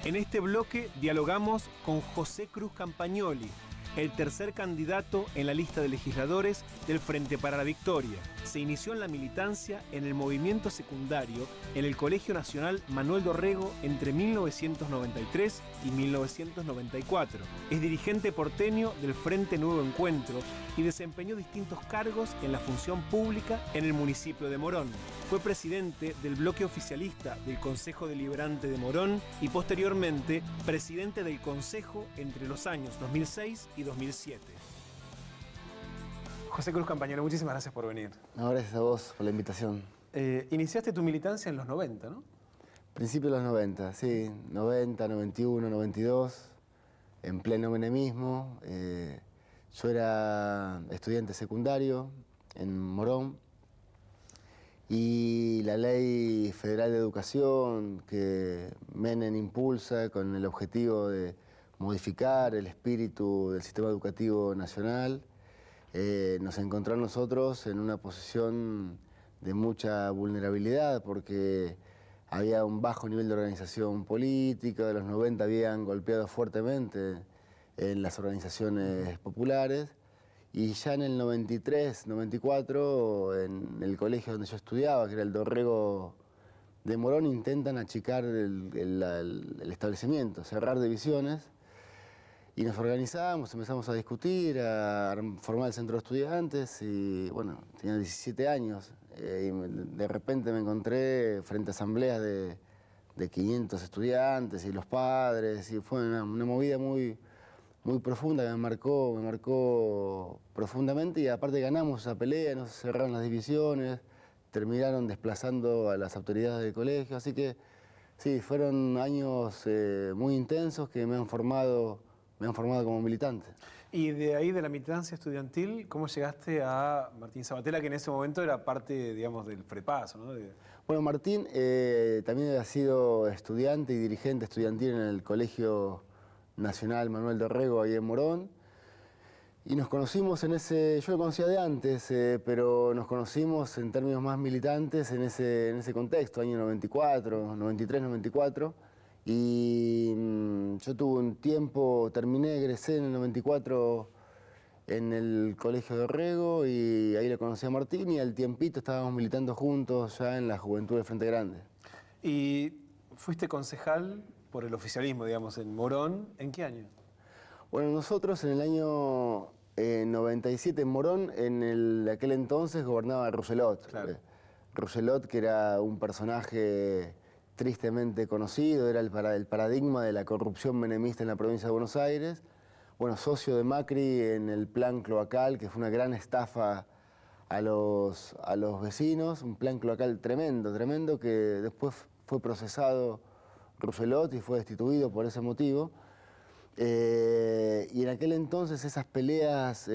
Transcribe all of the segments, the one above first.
En este bloque dialogamos con José Cruz Campagnoli, el tercer candidato en la lista de legisladores del Frente para la Victoria. Se inició en la militancia en el movimiento secundario en el Colegio Nacional Manuel Dorrego entre 1993 y 1994. Es dirigente porteño del Frente Nuevo Encuentro y desempeñó distintos cargos en la función pública en el municipio de Morón. Fue presidente del bloque oficialista del Consejo Deliberante de Morón y posteriormente presidente del Consejo entre los años 2006 y 2007. José Cruz Campagnoli, muchísimas gracias por venir. No, gracias a vos por la invitación. Iniciaste tu militancia en los 90, ¿no? Principio de los 90, sí, 90, 91, 92, en pleno menemismo. Yo era estudiante secundario en Morón y la Ley Federal de Educación que Menem impulsa con el objetivo de modificar el espíritu del sistema educativo nacional, nos encontró a nosotros en una posición de mucha vulnerabilidad porque había un bajo nivel de organización política, de los 90 habían golpeado fuertemente en las organizaciones populares y ya en el 93, 94, en el colegio donde yo estudiaba, que era el Dorrego de Morón, intentan achicar el establecimiento, cerrar divisiones. Y nos organizamos, empezamos a discutir, a formar el centro de estudiantes y bueno, tenía 17 años y de repente me encontré frente a asambleas de 500 estudiantes y los padres y fue una movida muy profunda que me marcó profundamente y aparte ganamos esa pelea, nos cerraron las divisiones, terminaron desplazando a las autoridades del colegio, así que sí, fueron años muy intensos que me han formado como militante. Y de ahí, de la militancia estudiantil, ¿cómo llegaste a Martín Sabatella, que en ese momento era parte, digamos, del FREPASO, ¿no? Bueno, Martín también ha sido estudiante y dirigente estudiantil en el Colegio Nacional Manuel Dorrego, ahí en Morón. Y nos conocimos en ese, yo lo conocía de antes, pero nos conocimos en términos más militantes en ese contexto, año 94, 93, 94. Y yo tuve un tiempo, egresé en el 94 en el Colegio Dorrego y ahí le conocí a Martín y al tiempito estábamos militando juntos ya en la Juventud del Frente Grande. Y fuiste concejal por el oficialismo, digamos, en Morón, ¿en qué año? Bueno, nosotros en el año 97 en Morón, aquel entonces gobernaba Rousselot. Claro. Rousselot, que era un personaje tristemente conocido, era el paradigma de la corrupción menemista en la provincia de Buenos Aires. Bueno, socio de Macri en el plan cloacal, que fue una gran estafa a los vecinos, un plan cloacal tremendo, que después fue procesado Rousselot y fue destituido por ese motivo. Y en aquel entonces esas peleas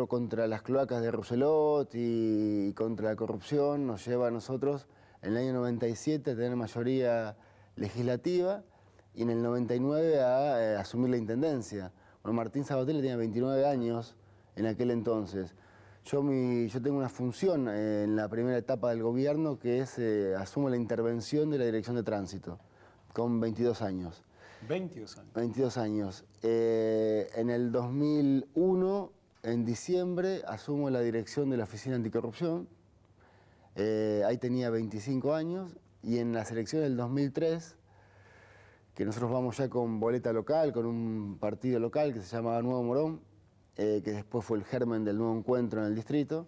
contra las cloacas de Rousselot y contra la corrupción nos lleva a nosotros en el año 97 a tener mayoría legislativa y en el 99 a asumir la intendencia. Bueno, Martín Sabatella tenía 29 años en aquel entonces. Yo tengo una función en la primera etapa del gobierno que es asumo la intervención de la Dirección de Tránsito con 22 años. 22 años. 22 años. En el 2001, en diciembre, asumo la dirección de la Oficina Anticorrupción. Ahí tenía 25 años y en las elecciones del 2003, que nosotros vamos ya con boleta local, con un partido local que se llamaba Nuevo Morón, que después fue el germen del Nuevo Encuentro en el distrito,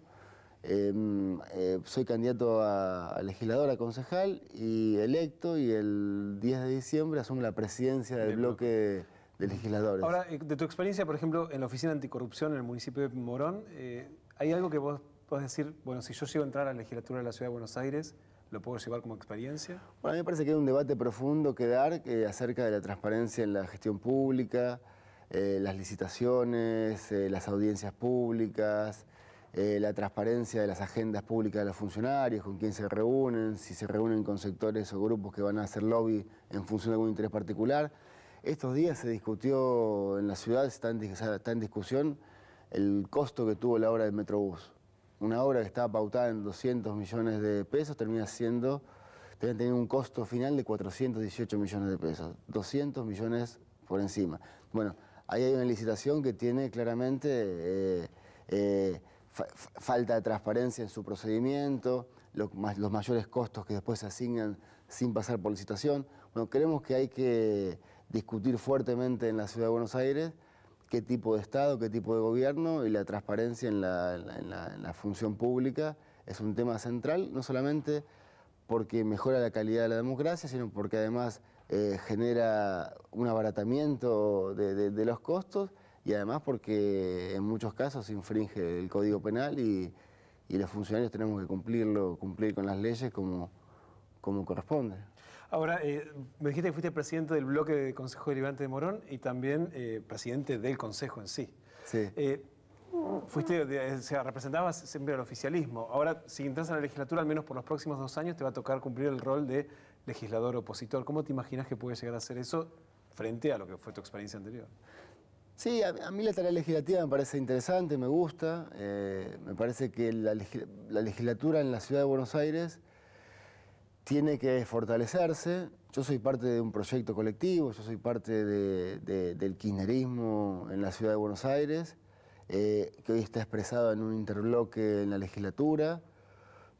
soy candidato a legislador, a concejal y electo y el 10 de diciembre asumo la presidencia del bloque de legisladores. Ahora, de tu experiencia, por ejemplo, en la Oficina Anticorrupción en el municipio de Morón, ¿hay algo que vos podés decir, bueno, si yo llego a entrar a la legislatura de la Ciudad de Buenos Aires, lo puedo llevar como experiencia? Bueno, a mí me parece que hay un debate profundo que dar acerca de la transparencia en la gestión pública, las licitaciones, las audiencias públicas, la transparencia de las agendas públicas de los funcionarios, con quién se reúnen, si se reúnen con sectores o grupos que van a hacer lobby en función de algún interés particular. Estos días se discutió en la ciudad, está en discusión el costo que tuvo la obra del Metrobús. Una obra que estaba pautada en 200 millones de pesos termina siendo deben tener un costo final de 418 millones de pesos, 200 millones por encima. Bueno, ahí hay una licitación que tiene claramente falta de transparencia en su procedimiento, los mayores costos que después se asignan sin pasar por licitación. Bueno, creemos que hay que discutir fuertemente en la Ciudad de Buenos Aires qué tipo de Estado, qué tipo de gobierno, y la transparencia en la función pública es un tema central, no solamente porque mejora la calidad de la democracia, sino porque además genera un abaratamiento de los costos, y además porque en muchos casos infringe el Código Penal y los funcionarios tenemos que cumplir con las leyes como corresponde. Ahora, me dijiste que fuiste presidente del bloque de Consejo Deliberante de Morón y también presidente del Consejo en sí. Sí. Representabas siempre al oficialismo. Ahora, si entras a la legislatura, al menos por los próximos 2 años, te va a tocar cumplir el rol de legislador opositor. ¿Cómo te imaginas que puede llegar a ser eso frente a lo que fue tu experiencia anterior? Sí, a mí la tarea legislativa me parece interesante, me gusta. Me parece que la legislatura en la Ciudad de Buenos Aires tiene que fortalecerse. Yo soy parte de un proyecto colectivo, yo soy parte del kirchnerismo en la Ciudad de Buenos Aires, que hoy está expresado en un interbloque en la legislatura.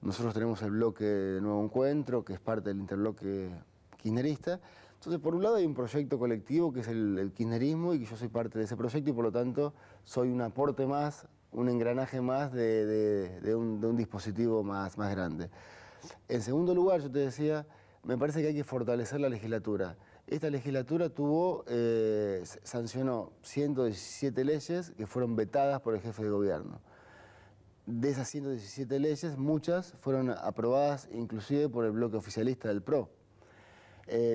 Nosotros tenemos el bloque de Nuevo Encuentro, que es parte del interbloque kirchnerista. Entonces, por un lado hay un proyecto colectivo que es el kirchnerismo y que yo soy parte de ese proyecto y por lo tanto soy un aporte más, un engranaje más de un dispositivo más grande. En segundo lugar, yo te decía, me parece que hay que fortalecer la legislatura. Esta legislatura sancionó 117 leyes que fueron vetadas por el jefe de gobierno. De esas 117 leyes, muchas fueron aprobadas inclusive por el bloque oficialista del PRO.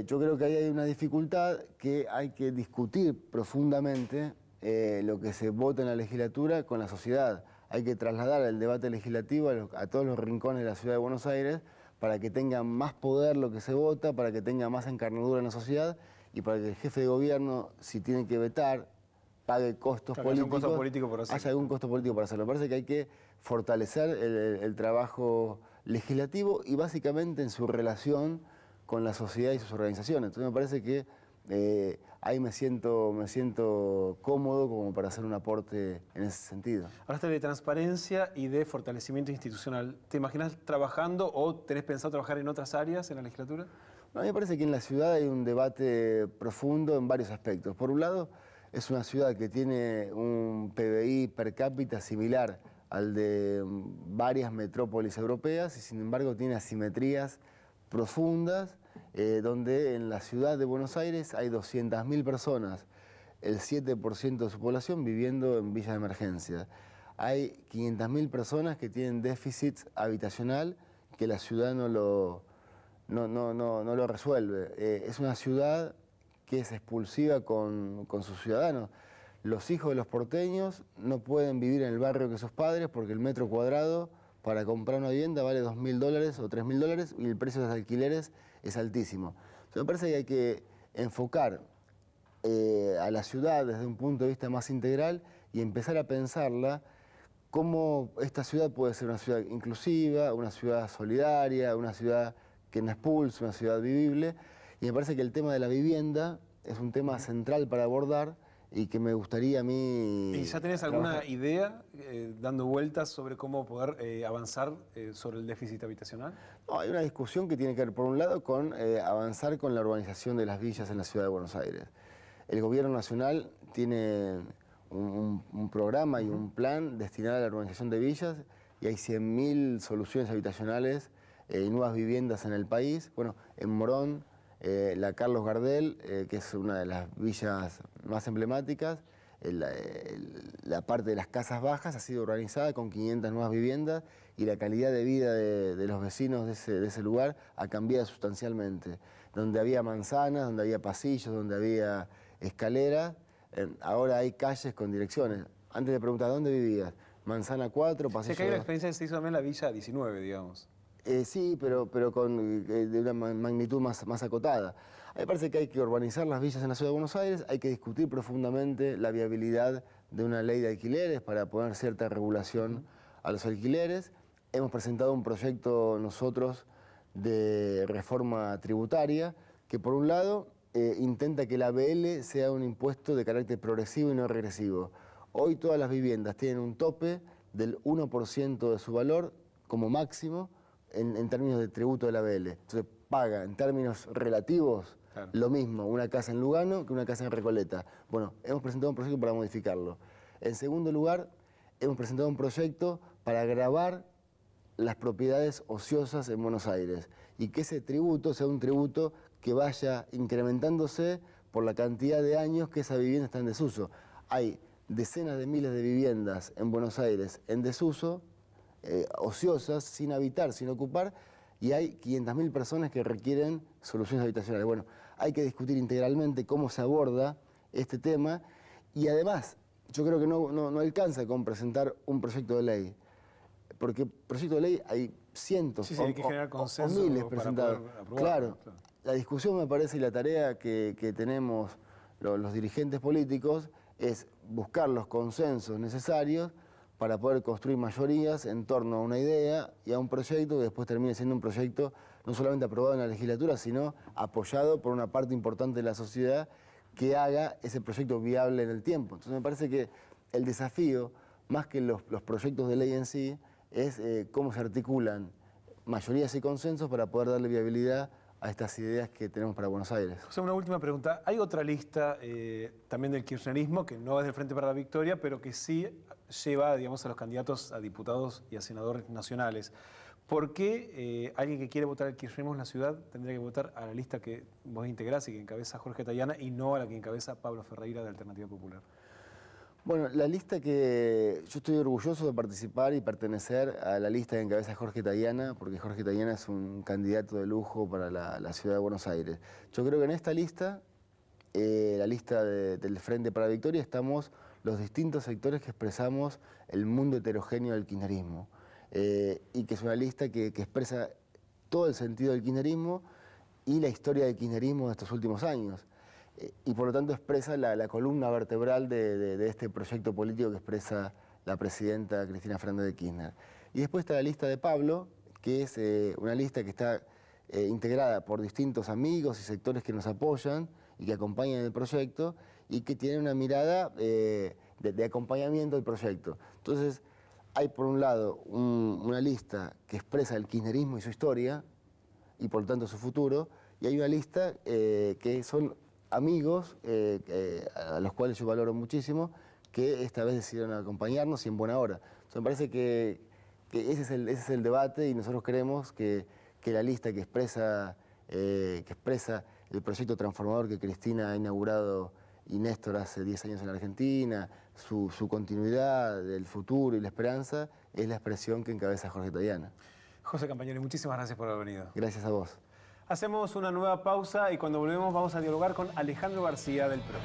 Yo creo que ahí hay una dificultad que hay que discutir profundamente lo que se vota en la legislatura con la sociedad. Hay que trasladar el debate legislativo a todos los rincones de la Ciudad de Buenos Aires para que tenga más poder lo que se vota, para que tenga más encarnadura en la sociedad y para que el jefe de gobierno, si tiene que vetar, pague costos políticos. Haya un costo político por hacerlo. Haya algún costo político para hacerlo. Me parece que hay que fortalecer el trabajo legislativo y básicamente en su relación con la sociedad y sus organizaciones. Entonces me parece que ahí me siento cómodo como para hacer un aporte en ese sentido. Hablaste de transparencia y de fortalecimiento institucional. ¿Te imaginas trabajando o tenés pensado trabajar en otras áreas en la legislatura? No, a mí me parece que en la ciudad hay un debate profundo en varios aspectos. Por un lado, es una ciudad que tiene un PBI per cápita similar al de varias metrópolis europeas y sin embargo tiene asimetrías profundas, donde en la ciudad de Buenos Aires hay 200.000 personas, el 7% de su población viviendo en villas de emergencia. Hay 500.000 personas que tienen déficit habitacional que la ciudad no lo resuelve. Es una ciudad que es expulsiva con sus ciudadanos. Los hijos de los porteños no pueden vivir en el barrio que sus padres porque el metro cuadrado para comprar una vivienda vale $2.000 o $3.000 y el precio de los alquileres es altísimo. Entonces me parece que hay que enfocar a la ciudad desde un punto de vista más integral y empezar a pensarla cómo esta ciudad puede ser una ciudad inclusiva, una ciudad solidaria, una ciudad que no expulse, una ciudad vivible. Y me parece que el tema de la vivienda es un tema central para abordar y que me gustaría a mí... ¿Y ya tenés alguna idea dando vueltas sobre cómo poder avanzar sobre el déficit habitacional? No, hay una discusión que tiene que ver, por un lado, con avanzar con la urbanización de las villas en la Ciudad de Buenos Aires. El Gobierno Nacional tiene un programa y un plan destinado a la urbanización de villas y hay 100.000 soluciones habitacionales y nuevas viviendas en el país. Bueno, en Morón, la Carlos Gardel, que es una de las villas más emblemáticas, la parte de las casas bajas ha sido urbanizada con 500 nuevas viviendas y la calidad de vida de los vecinos de ese lugar ha cambiado sustancialmente. Donde había manzanas, donde había pasillos, donde había escaleras, ahora hay calles con direcciones. Antes de preguntar ¿dónde vivías? Manzana 4, pasillo... Sé que hay una experiencia que se hizo también en la Villa 19, digamos. Sí, pero de una magnitud más acotada. A mí me parece que hay que urbanizar las villas en la Ciudad de Buenos Aires, hay que discutir profundamente la viabilidad de una ley de alquileres para poner cierta regulación a los alquileres. Hemos presentado un proyecto nosotros de reforma tributaria, que por un lado intenta que la ABL sea un impuesto de carácter progresivo y no regresivo. Hoy todas las viviendas tienen un tope del 1% de su valor como máximo en términos de tributo de la ABL. Entonces paga en términos relativos lo mismo una casa en Lugano que una casa en Recoleta. Bueno, hemos presentado un proyecto para modificarlo. En segundo lugar, hemos presentado un proyecto para gravar las propiedades ociosas en Buenos Aires y que ese tributo sea un tributo que vaya incrementándose por la cantidad de años que esa vivienda está en desuso. Hay decenas de miles de viviendas en Buenos Aires en desuso, ociosas, sin habitar, sin ocupar, y hay 500.000 personas que requieren soluciones habitacionales. Bueno, hay que discutir integralmente cómo se aborda este tema y además yo creo que no alcanza con presentar un proyecto de ley, porque proyecto de ley hay cientos hay que generar consenso o miles presentados. Claro, la discusión me parece y la tarea que tenemos los dirigentes políticos es buscar los consensos necesarios para poder construir mayorías en torno a una idea y a un proyecto que después termine siendo un proyecto no solamente aprobado en la legislatura, sino apoyado por una parte importante de la sociedad que haga ese proyecto viable en el tiempo. Entonces me parece que el desafío, más que los proyectos de ley en sí, es cómo se articulan mayorías y consensos para poder darle viabilidad a estas ideas que tenemos para Buenos Aires. José, una última pregunta. Hay otra lista también del kirchnerismo, que no es del Frente para la Victoria, pero que sí lleva, digamos, a los candidatos a diputados y a senadores nacionales. ¿Por qué alguien que quiere votar al kirchnerismo en la ciudad tendría que votar a la lista que vos integrás y que encabeza Jorge Tayana y no a la que encabeza Pablo Ferreira de Alternativa Popular? Bueno, la lista que yo estoy orgulloso de participar y pertenecer a la lista que encabeza Jorge Tayana, porque Jorge Tayana es un candidato de lujo para la ciudad de Buenos Aires. Yo creo que en esta lista, la lista del Frente para la Victoria, estamos los distintos sectores que expresamos el mundo heterogéneo del kirchnerismo. Y que es una lista que expresa todo el sentido del kirchnerismo y la historia del kirchnerismo de estos últimos años. Y por lo tanto expresa la columna vertebral de este proyecto político que expresa la presidenta Cristina Fernández de Kirchner. Y después está la lista de Pablo, que es una lista que está integrada por distintos amigos y sectores que nos apoyan y que acompañan el proyecto y que tiene una mirada de acompañamiento del proyecto. Entonces, hay por un lado una lista que expresa el kirchnerismo y su historia, y por lo tanto su futuro, y hay una lista que son amigos, a los cuales yo valoro muchísimo, que esta vez decidieron acompañarnos y en buena hora. Entonces, me parece que ese es el debate y nosotros creemos que la lista que expresa el proyecto transformador que Cristina ha inaugurado y Néstor hace 10 años en la Argentina, su continuidad, del futuro y la esperanza, es la expresión que encabeza Jorge Tayana. José Campagnoli, muchísimas gracias por haber venido. Gracias a vos. Hacemos una nueva pausa y cuando volvemos vamos a dialogar con Alejandro García del PRO.